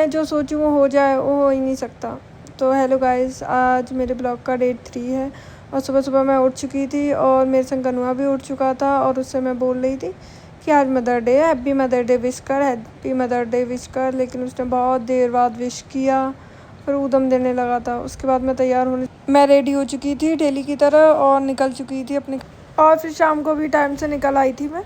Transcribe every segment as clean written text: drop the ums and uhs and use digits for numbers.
मैं जो सोचूँ वो हो जाए, वो हो ही नहीं सकता। तो हेलो गाइस, आज मेरे ब्लॉग का डे 3 है और सुबह सुबह मैं उठ चुकी थी और मेरे संग कनुआ भी उठ चुका था और उससे मैं बोल रही थी कि आज मदर डे है, हैप्पी मदर डे विश कर, हैप्पी मदर डे विश कर। लेकिन उसने बहुत देर बाद विश किया, फिर ऊधम देने लगा था। उसके बाद मैं रेडी हो चुकी थी डेली की तरह और निकल चुकी थी अपने, और फिर शाम को भी टाइम से निकल आई थी मैं।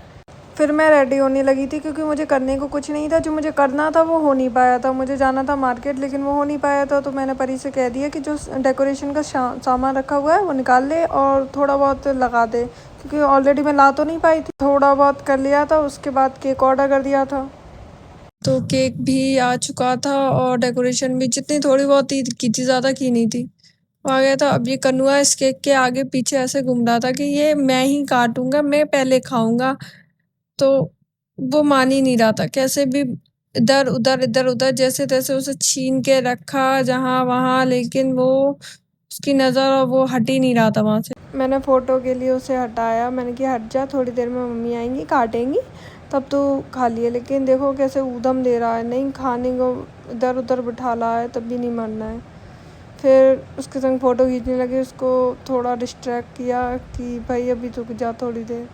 फिर मैं रेडी होने लगी थी क्योंकि मुझे करने को कुछ नहीं था, जो मुझे करना था वो हो नहीं पाया था। मुझे जाना था मार्केट लेकिन वो हो नहीं पाया था, तो मैंने परी से कह दिया कि जो डेकोरेशन का सामान रखा हुआ है वो निकाल ले और थोड़ा बहुत लगा दे, क्योंकि ऑलरेडी मैं ला तो नहीं पाई थी। थोड़ा बहुत कर लिया था, उसके बाद केक ऑर्डर कर दिया था, तो केक भी आ चुका था और डेकोरेशन भी जितनी थोड़ी बहुत ही की थी, ज़्यादा की नहीं थी, वो आ गया था। अब ये कनुआ इस केक के आगे पीछे ऐसे घूम रहा था कि ये मैं ही काटूंगा, मैं पहले खाऊंगा। तो वो मान ही नहीं रहा था, कैसे भी इधर उधर जैसे तैसे उसे छीन के रखा जहाँ वहाँ, लेकिन वो उसकी नज़र और वो हट ही नहीं रहा था वहाँ से। मैंने फ़ोटो के लिए उसे हटाया, मैंने कहा हट जा, थोड़ी देर में मम्मी आएंगी काटेंगी तब तो खा लिए। लेकिन देखो कैसे ऊधम दे रहा है, नहीं खाने को इधर उधर बिठा रहा है, तब भी नहीं मानना है। फिर उसके संग फ़ोटो खींचने लगे, उसको थोड़ा डिस्ट्रैक्ट किया कि भाई अभी तो जा थोड़ी देर।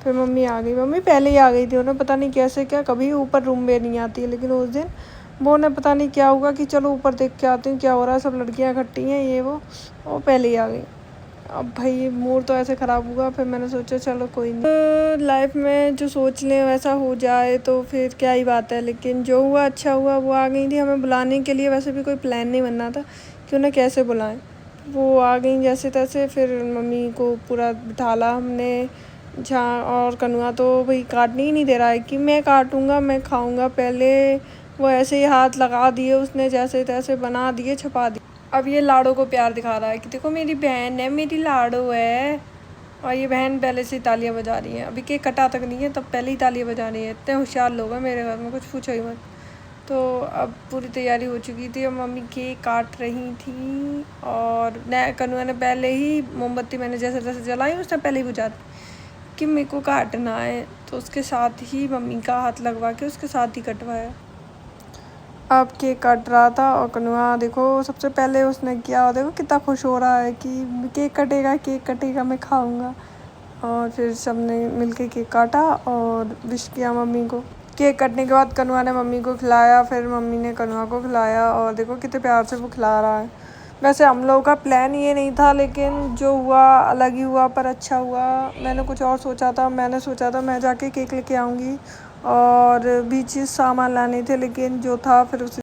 फिर मम्मी आ गई, मम्मी पहले ही आ गई थी। उन्हें पता नहीं कैसे क्या कभी ऊपर रूम में नहीं आती है, लेकिन उस दिन वो उन्हें पता नहीं क्या हुआ कि चलो ऊपर देख के आती हूँ क्या हो रहा है, सब लड़कियाँ इकट्ठी हैं ये वो पहले ही आ गई। अब भाई मूड तो ऐसे ख़राब हुआ, फिर मैंने सोचा चलो कोई नहीं, तो लाइफ में जो सोच लें वैसा हो जाए तो फिर क्या ही बात है। लेकिन जो हुआ अच्छा हुआ, वो आ गई थी हमें बुलाने के लिए। वैसे भी कोई प्लान नहीं बनना था कि उन्हें कैसे बुलाएं, वो आ गई जैसे तैसे। फिर मम्मी को पूरा बिठाला हमने जहाँ, और कनुआ तो भाई काटने ही नहीं दे रहा है कि मैं काटूंगा मैं खाऊंगा पहले। वो ऐसे ही हाथ लगा दिए उसने, जैसे तैसे बना दिए, छपा दिए। अब ये लाड़ो को प्यार दिखा रहा है कि देखो मेरी बहन है, मेरी लाड़ो है। और ये बहन पहले से तालियां बजा रही है, अभी केक कटा तक नहीं है तब पहले ही तालियां बजा रही है। इतने होशियार लोग हैं मेरे घर में, कुछ पूछो ही मत। तो अब पूरी तैयारी हो चुकी थी और मम्मी केक काट रही थी, और कनुआ ने पहले ही मोमबत्ती मैंने जैसे तैसे जलाई, उसने पहले ही बुझा दी कि मेरे को काटना है, तो उसके साथ ही मम्मी का हाथ लगवा के उसके साथ ही कटवाया। अब केक काट रहा था और कनुआ देखो सबसे पहले उसने किया, और देखो कितना खुश हो रहा है कि केक कटेगा मैं खाऊंगा। और फिर सबने मिलके केक काटा और विश किया मम्मी को। केक कटने के बाद कनुआ ने मम्मी को खिलाया, फिर मम्मी ने कनुआ को खिलाया, और देखो कितने प्यार से वो खिला रहा है। वैसे हम लोगों का प्लान ये नहीं था, लेकिन जो हुआ अलग ही हुआ, पर अच्छा हुआ। मैंने कुछ और सोचा था, मैंने सोचा था मैं जाके केक लेके आऊँगी और भी चीज़ सामान लाने थे, लेकिन जो था फिर उसे